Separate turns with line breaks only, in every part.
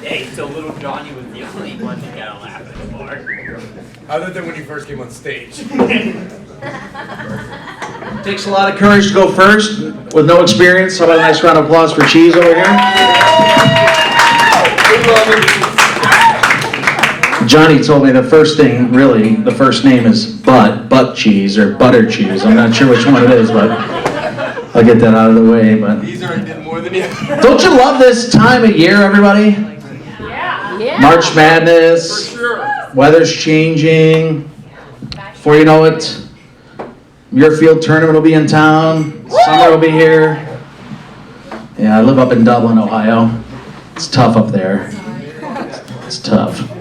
day, so little Johnny was the only one that got a laugh at the bar.
Other than when you first came on stage.
Takes a lot of courage to go first with no experience. How about a nice round of applause for Cheese over here? Johnny told me the first thing, really, the first name is butt cheese or butter cheese. I'm not sure which one it is, but I'll get that out of the way. But
He's already did more than you.
don't you love this time of year, everybody?
Yeah.
March Madness, weather's changing. Before you know it, your field tournament will be in town. Summer will be here. Yeah, I live up in Dublin, Ohio. It's tough up there. It's tough.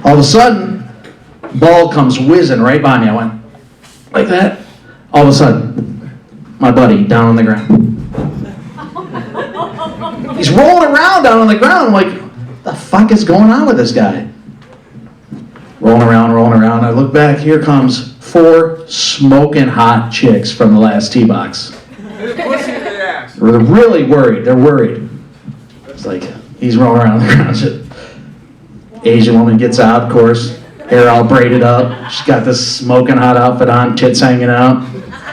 All of a sudden, ball comes whizzing right by me. I went like that. All of a sudden, my buddy down on the ground. He's rolling around down on the ground. I'm like, what the fuck is going on with this guy? Rolling around. I look back. Here comes 4 smoking hot chicks from the last tee box. They're really worried. They're worried. It's like, he's rolling around on the ground. Asian woman gets out, of course, hair all braided up. She's got this smoking hot outfit on, tits hanging out.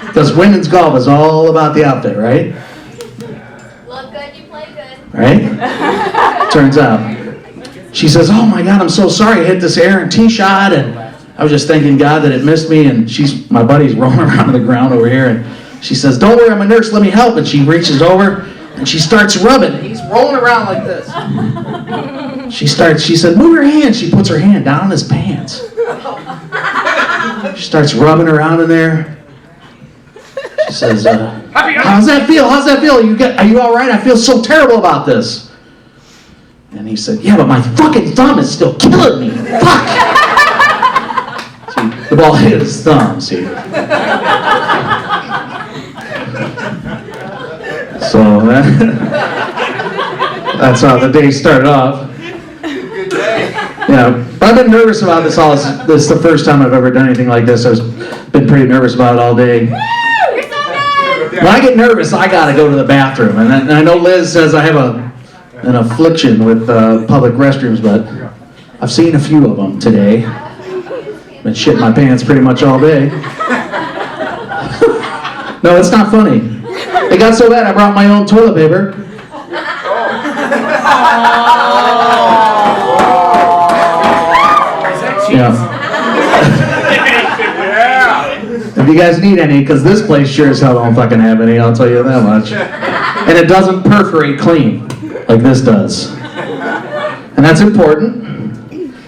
Because women's golf is all about the outfit, right?
Look good, you play good.
Right? Turns out. She says, oh my God, I'm so sorry I hit this errant tee shot, and I was just thanking God that it missed me, and my buddy's rolling around on the ground over here, and she says, don't worry, I'm a nurse, let me help. And she reaches over, and she starts rubbing. He's rolling around like this. She said, move your hand. She puts her hand down on his pants. She starts rubbing around in there. She says, how's that feel? Are you all right? I feel so terrible about this. And he said, yeah, but my fucking thumb is still killing me. Fuck! See, the ball hit his thumb, see. So that's how the day started off. Yeah, but I've been nervous about this all. This is the first time I've ever done anything like this. I've been pretty nervous about it all day.
Woo! You're so good!
When I get nervous, I gotta go to the bathroom. And I know Liz says I have an affliction with public restrooms, but I've seen a few of them today. Been shitting my pants pretty much all day. No, it's not funny. It got so bad I brought my own toilet paper. Yeah. If you guys need any, because this place sure as hell don't fucking have any, I'll tell you that much. And it doesn't perforate clean like this does. And that's important,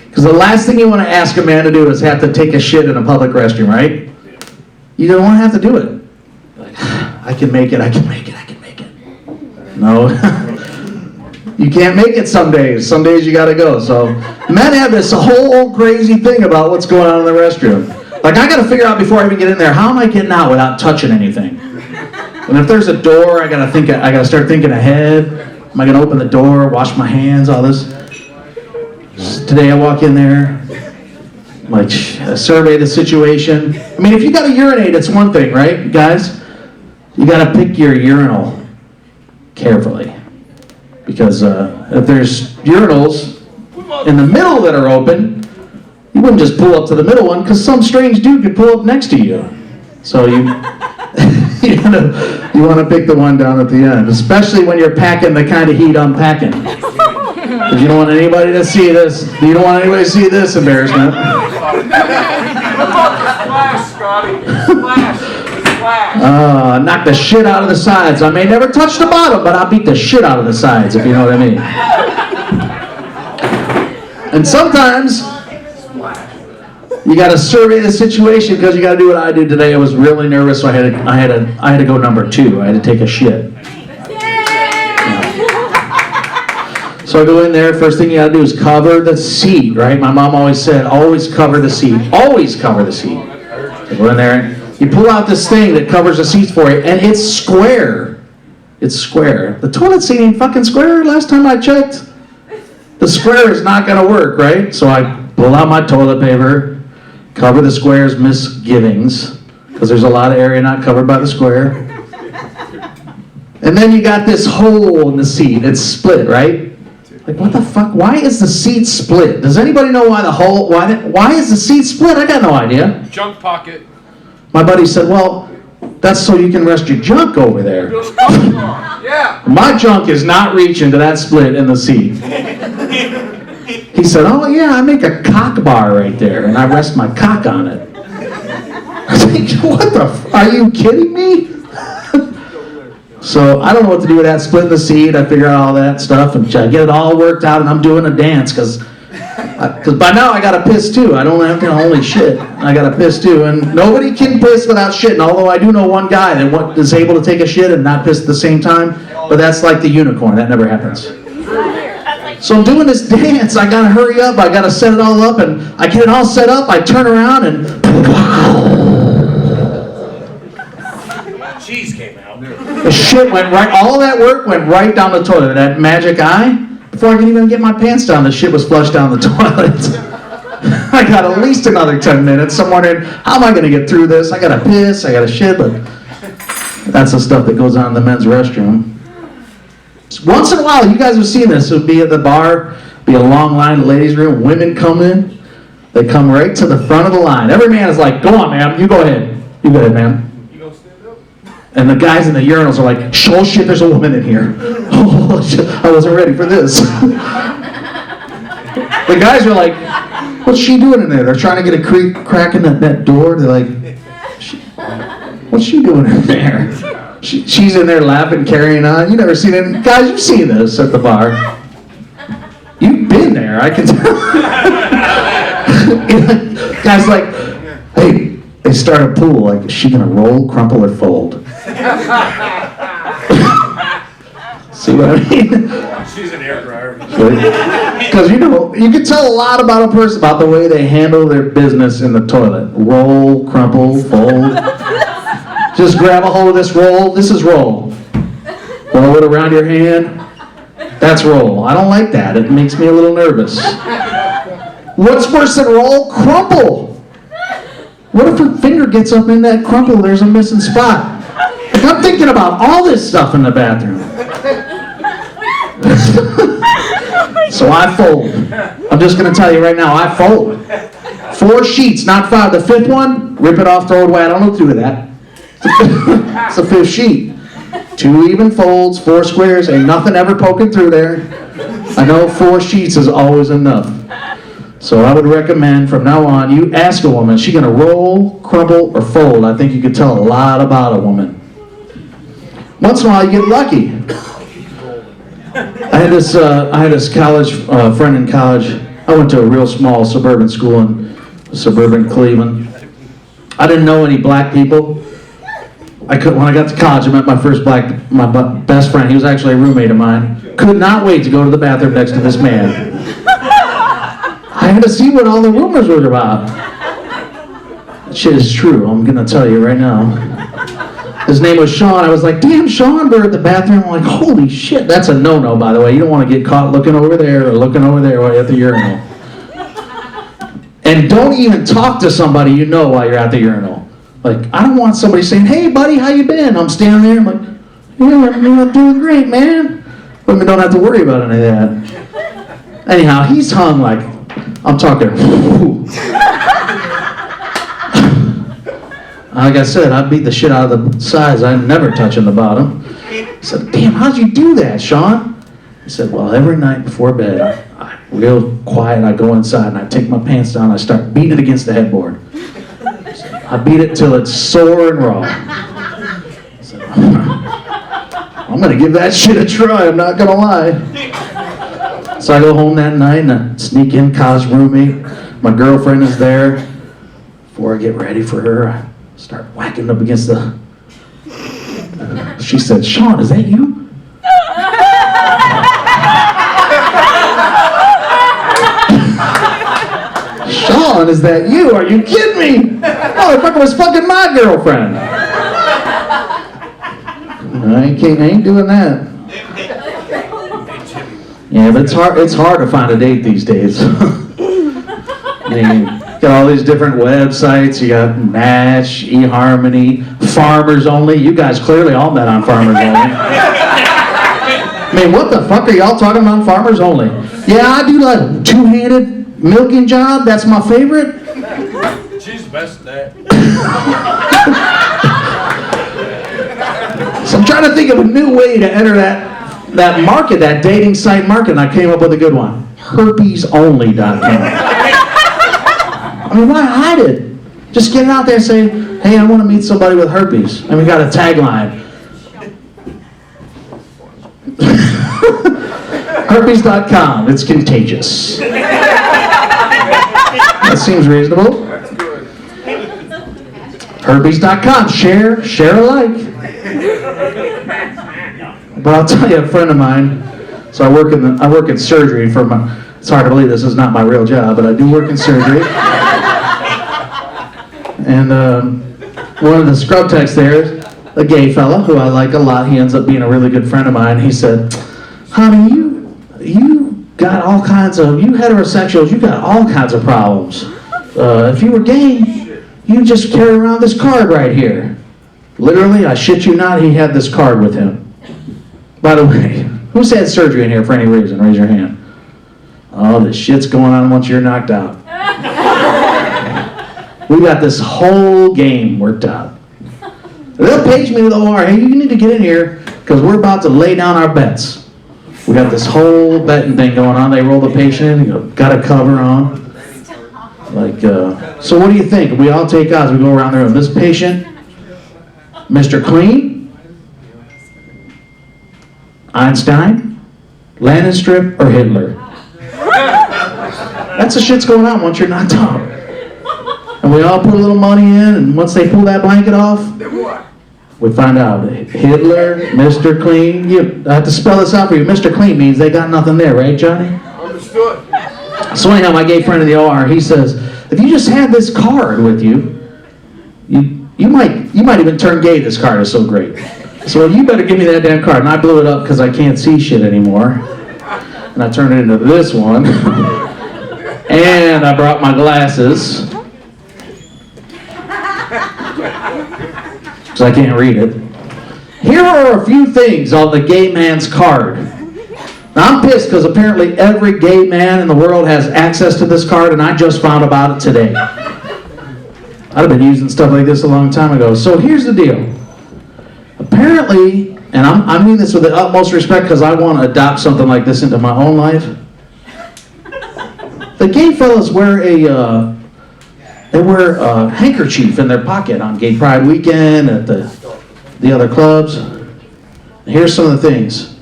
because the last thing you want to ask a man to do is have to take a shit in a public restroom, right? You don't want to have to do it. Like, I can make it. No. You can't make it some days. Some days you gotta go. So men have this whole crazy thing about what's going on in the restroom. Like, I gotta figure out before I even get in there, how am I getting out without touching anything? And if there's a door, I gotta start thinking ahead. Am I gonna open the door, wash my hands, all this? Today I walk in there, like, survey the situation. I mean, if you gotta urinate, it's one thing, right, guys? You gotta pick your urinal carefully. Because if there's urinals in the middle that are open, you wouldn't just pull up to the middle one, because some strange dude could pull up next to you. So you want to pick the one down at the end, especially when you're packing the kind of heat I'm packing. Because you don't want anybody to see this. You don't want anybody to see this embarrassment.
Splash, Scotty. Splash.
Knock the shit out of the sides. I may never touch the bottom, but I'll beat the shit out of the sides, if you know what I mean. And sometimes you got to survey the situation, because you got to do what I did today. I was really nervous, so I had to go number 2. I had to take a shit. So I go in there, first thing you gotta do is cover the seat, right? My mom always said, always cover the seat. Always cover the seat. I go in there, you pull out this thing that covers the seats for you, and it's square. It's square. The toilet seat ain't fucking square last time I checked. The square is not gonna work, right? So I pull out my toilet paper, cover the square's misgivings, because there's a lot of area not covered by the square. And then you got this hole in the seat. It's split, right? Like, what the fuck? Why is the seat split? Does anybody know why why is the seat split? I got no idea.
Junk pocket.
My buddy said, well, that's so you can rest your junk over there.
Yeah.
My junk is not reaching to that split in the seat. He said, oh yeah, I make a cock bar right there, and I rest my cock on it. I was like, what the are you kidding me? So I don't know what to do with that, splitting the seat. I figure out all that stuff and I get it all worked out, and I'm doing a dance because by now I gotta piss too. I don't have to only shit. I gotta piss too, and nobody can piss without shitting. Although I do know one guy that is able to take a shit and not piss at the same time, but that's like the unicorn. That never happens. So I'm doing this dance. I gotta hurry up. I gotta set it all up, and I get it all set up. I turn around and
Cheese came out.
the shit went right, all that work went right down the toilet. That magic eye, before I could even get my pants down, the shit was flushed down the toilet. I got at least another 10 minutes. I'm wondering, how am I going to get through this? I got to piss, I got to shit, but that's the stuff that goes on in the men's restroom. Once in a while, you guys have seen this. It would be at the bar, be a long line in the ladies' room, women come in, they come right to the front of the line. Every man is like, go on, ma'am, you go ahead. You go ahead, ma'am. And the guys in the urinals are like, oh shit, there's a woman in here. Oh shit, I wasn't ready for this. The guys are like, what's she doing in there? They're trying to get a crack in that door. They're like, what's she doing in there? She's in there laughing, carrying on. You never seen it. Guys, you've seen this at the bar. You've been there, I can tell. Guys like, hey, they start a pool. Like, is she gonna roll, crumple, or fold? See what I mean?
She's an air dryer.
Because you can tell a lot about a person about the way they handle their business in the toilet. Roll, crumple, fold. Just grab a hold of this roll. This is roll. Roll it around your hand. That's roll. I don't like that. It makes me a little nervous. What's worse than roll? Crumple. What if her finger gets up in that crumple? There's a missing spot. Like, I'm thinking about all this stuff in the bathroom. So I fold. I'm just going to tell you right now, I fold. 4 sheets, not 5. The 5th one, rip it off, throw it away. I don't know what to do with that. It's the 5th sheet. 2 even folds, 4 squares, ain't nothing ever poking through there. I know 4 sheets is always enough. So I would recommend from now on, you ask a woman, is she going to roll, crumple, or fold? I think you can tell a lot about a woman. Once in a while, you get lucky. I had this college friend in college. I went to a real small suburban school in suburban Cleveland. I didn't know any black people. When I got to college, I met my best friend. He was actually a roommate of mine. Could not wait to go to the bathroom next to this man. I had to see what all the rumors were about. That shit is true. I'm going to tell you right now. His name was Sean. I was like, damn, Sean, we're at the bathroom. I'm like, holy shit. That's a no-no, by the way. You don't want to get caught looking over there or looking over there while you're at the urinal. And don't even talk to somebody you know while you're at the urinal. Like, I don't want somebody saying, hey, buddy, how you been? I'm standing there. I'm like, yeah, I'm doing great, man. Women don't have to worry about any of that. Anyhow, he's hung like, I'm talking, like I said, I beat the shit out of the sides. I'm never touching the bottom. I said, damn, how'd you do that, Sean? He said, well, every night before bed, I real quiet, I go inside and I take my pants down and I start beating it against the headboard. I beat it till it's sore and raw. I said, I'm going to give that shit a try, I'm not going to lie. So I go home that night and I sneak in, college roommate. My girlfriend is there. Before I get ready for her, I start whacking up against the... She said, Sean, is that you? calling. Is that you? Are you kidding me? Motherfucker was fucking my girlfriend. I ain't doing that. Yeah, but it's hard to find a date these days. You got all these different websites. You got Match, eHarmony, Farmers Only. You guys clearly all met on Farmers Only. I mean, what the fuck are y'all talking about Farmers Only? Yeah, I do like a two-handed milking job. That's my favorite.
She's the best at that.
So I'm trying to think of a new way to enter that market, that dating site market, and I came up with a good one. Herpesonly.com. I mean, why hide it? Just get it out there and say, hey, I want to meet somebody with herpes. And we got a tagline. Herpes.com. It's contagious. That seems reasonable. Herpes.com. Share alike. But I'll tell you, a friend of mine. So I work in surgery for my. It's hard to believe this is not my real job, but I do work in surgery. And one of the scrub techs there, a gay fella who I like a lot, he ends up being a really good friend of mine. He said, honey, you got all kinds of, you heterosexuals, you got all kinds of problems. If you were gay, you just carry around this card right here. Literally, I shit you not, he had this card with him. By the way, who's had surgery in here for any reason? Raise your hand. Oh, this shit's going on once you're knocked out. We got this whole game worked out. They'll page me to the OR. Hey, you need to get in here because we're about to lay down our bets. We got this whole betting thing going on. They roll the patient in. You go, got a cover on. Like, so what do you think? We all take odds. We go around the room. This patient, Mr. Clean, Einstein, Landstrip, or Hitler? That's the shit's going on once you're knocked out. And we all put a little money in, and once they pull that blanket off, we find out Hitler, Mr. Clean. I have to spell this out for you. Mr. Clean means they got nothing there, right, Johnny?
Understood.
So anyhow, my gay friend in the OR, he says, if you just had this card with you, you might even turn gay. This card is so great. So you better give me that damn card. And I blew it up because I can't see shit anymore. And I turned it into this one. And I brought my glasses. Because I can't read it. Here are a few things on the gay man's card. Now I'm pissed because apparently every gay man in the world has access to this card, and I just found about it today. I'd have been using stuff like this a long time ago. So here's the deal. Apparently, and I mean this with the utmost respect because I want to adopt something like this into my own life. The gay fellas wear a handkerchief in their pocket on Gay Pride weekend at the other clubs. Here's some of the things.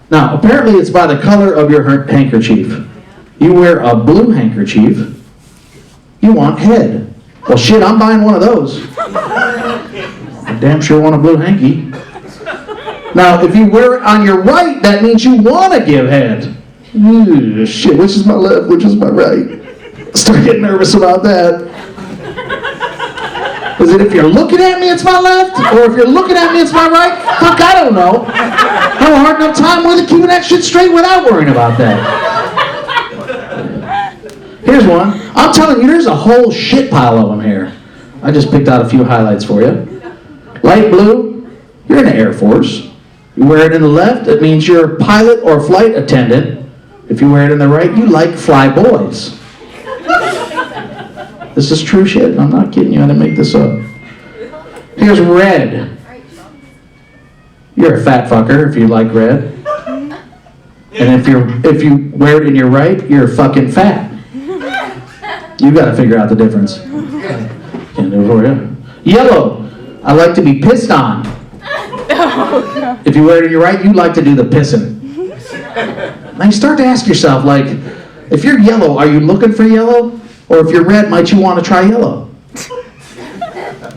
Now, apparently it's by the color of your handkerchief. You wear a blue handkerchief, you want head. Well, shit, I'm buying one of those. I damn sure want a blue hanky. Now, if you wear it on your right, that means you want to give head. Shit, which is my left, which is my right? Start getting nervous about that. Is it if you're looking at me, it's my left? Or if you're looking at me, it's my right? Fuck, I don't know. I have a hard enough time with it keeping that shit straight without worrying about that. Here's one. I'm telling you, there's a whole shit pile of them here. I just picked out a few highlights for you. Light blue, you're in the Air Force. You wear it in the left, it means you're a pilot or flight attendant. If you wear it in the right, you like fly boys. This is true shit. I'm not kidding you. I didn't make this up. Here's red. You're a fat fucker if you like red. And if you wear it in your right, you're fucking fat. You got to figure out the difference. Can't do it for you. Yellow. I like to be pissed on. If you wear it in your right, you like to do the pissing. Now you start to ask yourself, like, if you're yellow, are you looking for yellow? Or if you're red, might you want to try yellow?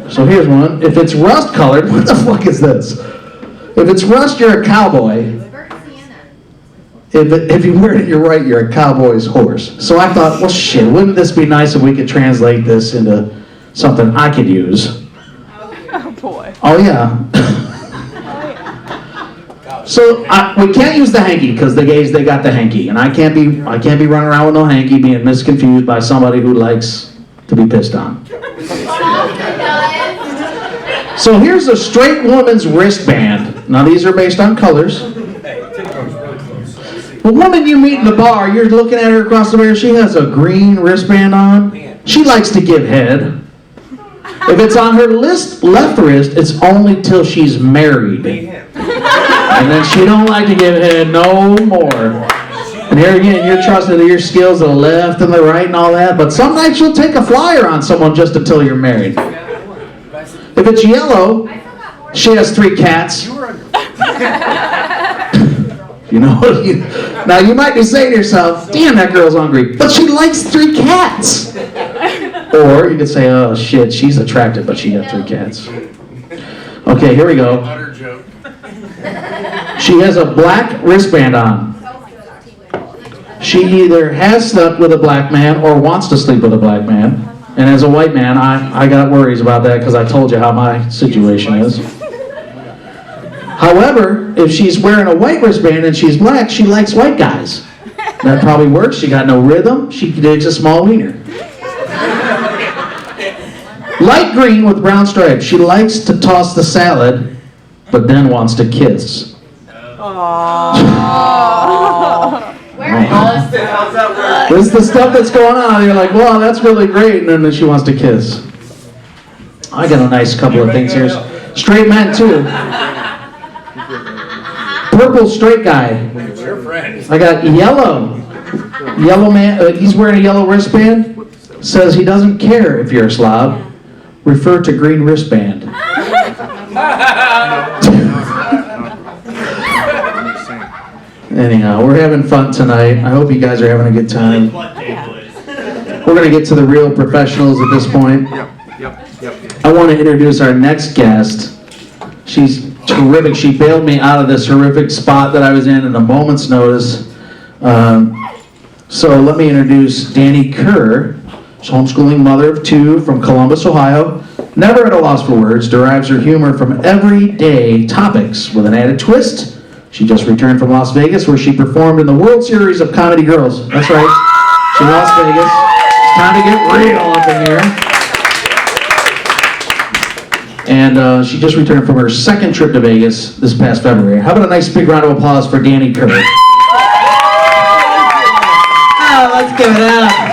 So here's one. If it's rust colored, what the fuck is this? If it's rust, you're a cowboy. if you wear it in your right, you're a cowboy's horse. So I thought, well, shit, wouldn't this be nice if we could translate this into something I could use?
Oh boy.
Oh yeah. So we can't use the hanky because the gays, they got the hanky, and I can't be running around with no hanky being misconfused by somebody who likes to be pissed on. So here's a straight woman's wristband. Now these are based on colors. The woman you meet in the bar, you're looking at her across the bar, she has a green wristband on. She likes to give head. If it's on her left wrist, it's only till she's married. And then she don't like to give head no more. And here again, you're trusting your skills to the left and the right and all that, but some nights you'll take a flyer on someone just until you're married. If it's yellow, she has 3 cats. You know, now you might be saying to yourself, damn, that girl's hungry. But she likes 3 cats. Or you could say, oh shit, she's attractive, but she got 3 cats. Okay, here we go. She has a black wristband on. She either has slept with a black man or wants to sleep with a black man. And as a white man, I got worries about that because I told you how my situation is. However, if she's wearing a white wristband and she's black, she likes white guys. That probably works. She got no rhythm. She digs a small wiener. Light green with brown stripes. She likes to toss the salad, but then wants to kiss. This is the stuff that's going on. You're like, wow, that's really great. And then she wants to kiss. I got a nice couple of things here. Straight men, too. Purple straight guy. I got yellow. Yellow man, he's wearing a yellow wristband. Says he doesn't care if you're a slob. Refer to green wristband. Anyhow, we're having fun tonight. I hope you guys are having a good time. We're going to get to the real professionals at this point. I want to introduce our next guest. She's terrific. She bailed me out of this horrific spot that I was in a moment's notice. So let me introduce Danny Kerr. She's a homeschooling mother of 2 from Columbus, Ohio. Never at a loss for words, derives her humor from everyday topics with an added twist. She just returned from Las Vegas where she performed in the World Series of Comedy Girls. That's right. She's in Las Vegas. It's time to get real up in here. And she just returned from her 2nd trip to Vegas this past February. How about a nice big round of applause for Danny Kerr? Oh, let's give it up.